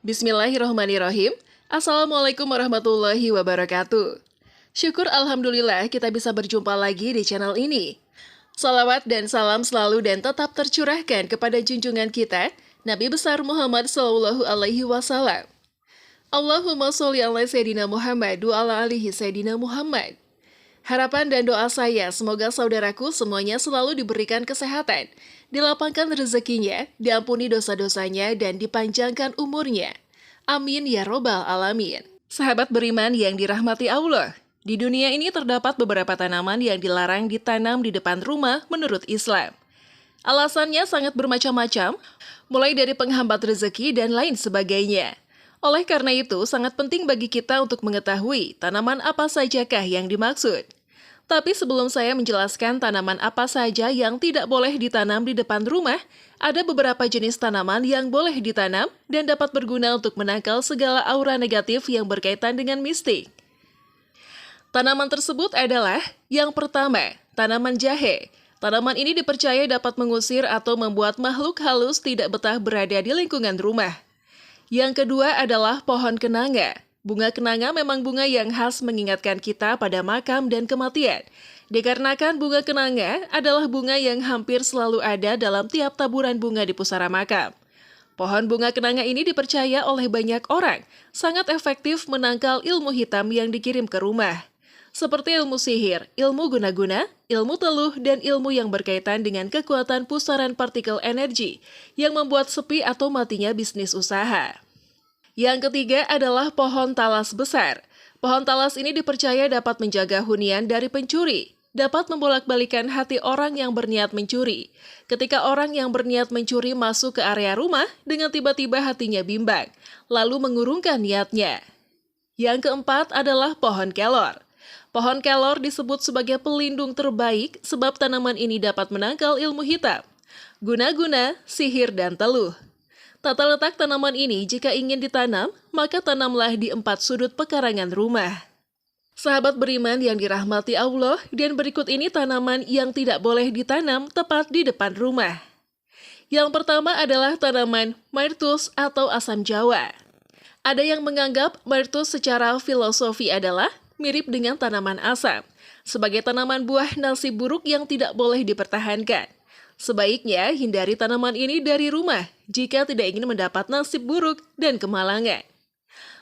Bismillahirrahmanirrahim. Assalamualaikum warahmatullahi wabarakatuh. Syukur Alhamdulillah kita bisa berjumpa lagi di channel ini. Salawat dan salam selalu dan tetap tercurahkan kepada junjungan kita, Nabi besar Muhammad SAW. Allahumma sholli ala Sayyidina Muhammad wa ala alihi Sayyidina Muhammad. Harapan dan doa saya semoga saudaraku semuanya selalu diberikan kesehatan, dilapangkan rezekinya, diampuni dosa-dosanya, dan dipanjangkan umurnya. Amin ya robbal alamin. Sahabat beriman yang dirahmati Allah, di dunia ini terdapat beberapa tanaman yang dilarang ditanam di depan rumah menurut Islam. Alasannya sangat bermacam-macam, mulai dari penghambat rezeki dan lain sebagainya. Oleh karena itu, sangat penting bagi kita untuk mengetahui tanaman apa sajakah yang dimaksud. Tapi sebelum saya menjelaskan tanaman apa saja yang tidak boleh ditanam di depan rumah, ada beberapa jenis tanaman yang boleh ditanam dan dapat berguna untuk menangkal segala aura negatif yang berkaitan dengan mistik. Tanaman tersebut adalah yang pertama, tanaman jahe. Tanaman ini dipercaya dapat mengusir atau membuat makhluk halus tidak betah berada di lingkungan rumah. Yang kedua adalah pohon kenanga. Bunga kenanga memang bunga yang khas mengingatkan kita pada makam dan kematian. Dikarenakan bunga kenanga adalah bunga yang hampir selalu ada dalam tiap taburan bunga di pusara makam. Pohon bunga kenanga ini dipercaya oleh banyak orang, sangat efektif menangkal ilmu hitam yang dikirim ke rumah. Seperti ilmu sihir, ilmu guna-guna, ilmu teluh, dan ilmu yang berkaitan dengan kekuatan pusaran partikel energi yang membuat sepi atau matinya bisnis usaha. Yang ketiga adalah pohon talas besar. Pohon talas ini dipercaya dapat menjaga hunian dari pencuri, dapat membolak-balikan hati orang yang berniat mencuri. Ketika orang yang berniat mencuri masuk ke area rumah, dengan tiba-tiba hatinya bimbang, lalu mengurungkan niatnya. Yang keempat adalah pohon kelor. Pohon kelor disebut sebagai pelindung terbaik sebab tanaman ini dapat menangkal ilmu hitam, guna-guna, sihir, dan teluh. Tata letak tanaman ini jika ingin ditanam, maka tanamlah di 4 sudut pekarangan rumah. Sahabat beriman yang dirahmati Allah, dan berikut ini tanaman yang tidak boleh ditanam tepat di depan rumah. Yang pertama adalah tanaman myrtus atau asam jawa. Ada yang menganggap myrtus secara filosofi adalah mirip dengan tanaman asam, sebagai tanaman buah nasib buruk yang tidak boleh dipertahankan. Sebaiknya hindari tanaman ini dari rumah jika tidak ingin mendapat nasib buruk dan kemalangan.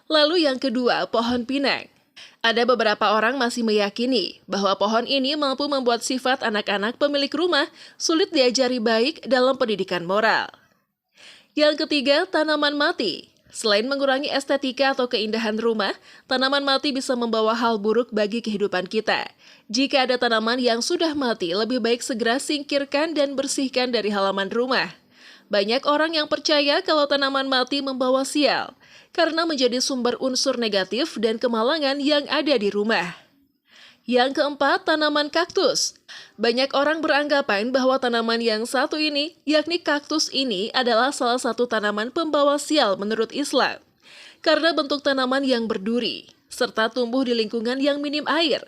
Lalu yang kedua, pohon pinang. Ada beberapa orang masih meyakini bahwa pohon ini mampu membuat sifat anak-anak pemilik rumah sulit diajari baik dalam pendidikan moral. Yang ketiga, tanaman mati. Selain mengurangi estetika atau keindahan rumah, tanaman mati bisa membawa hal buruk bagi kehidupan kita. Jika ada tanaman yang sudah mati, lebih baik segera singkirkan dan bersihkan dari halaman rumah. Banyak orang yang percaya kalau tanaman mati membawa sial, karena menjadi sumber unsur negatif dan kemalangan yang ada di rumah. Yang keempat, tanaman kaktus. Banyak orang beranggapan bahwa tanaman yang satu ini, yakni kaktus ini adalah salah satu tanaman pembawa sial menurut Islam. Karena bentuk tanaman yang berduri, serta tumbuh di lingkungan yang minim air.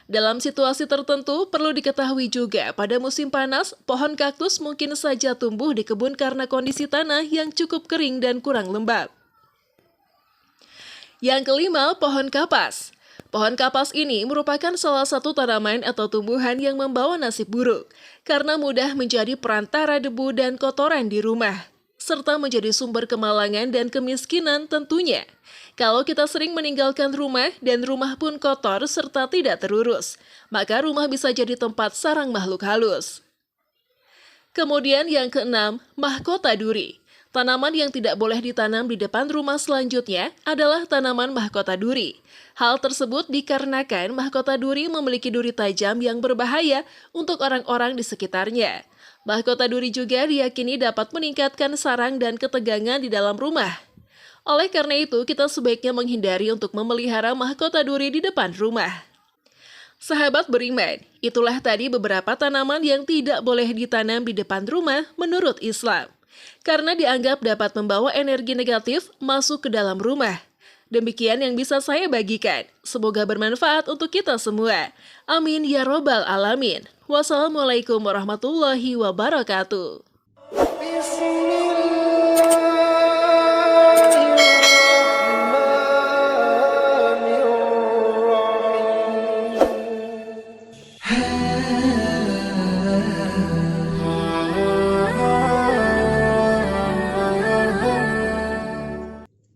Dalam situasi tertentu, perlu diketahui juga pada musim panas, pohon kaktus mungkin saja tumbuh di kebun karena kondisi tanah yang cukup kering dan kurang lembab. Yang kelima, pohon kapas. Pohon kapas ini merupakan salah satu tanaman atau tumbuhan yang membawa nasib buruk, karena mudah menjadi perantara debu dan kotoran di rumah, serta menjadi sumber kemalangan dan kemiskinan tentunya. Kalau kita sering meninggalkan rumah dan rumah pun kotor serta tidak terurus, maka rumah bisa jadi tempat sarang makhluk halus. Kemudian yang keenam, mahkota duri. Tanaman yang tidak boleh ditanam di depan rumah selanjutnya adalah tanaman mahkota duri. Hal tersebut dikarenakan mahkota duri memiliki duri tajam yang berbahaya untuk orang-orang di sekitarnya. Mahkota duri juga diyakini dapat meningkatkan sarang dan ketegangan di dalam rumah. Oleh karena itu, kita sebaiknya menghindari untuk memelihara mahkota duri di depan rumah. Sahabat beriman, itulah tadi beberapa tanaman yang tidak boleh ditanam di depan rumah menurut Islam, karena dianggap dapat membawa energi negatif masuk ke dalam rumah. Demikian yang bisa saya bagikan. Semoga bermanfaat untuk kita semua. Amin ya robbal alamin. Wassalamualaikum warahmatullahi wabarakatuh.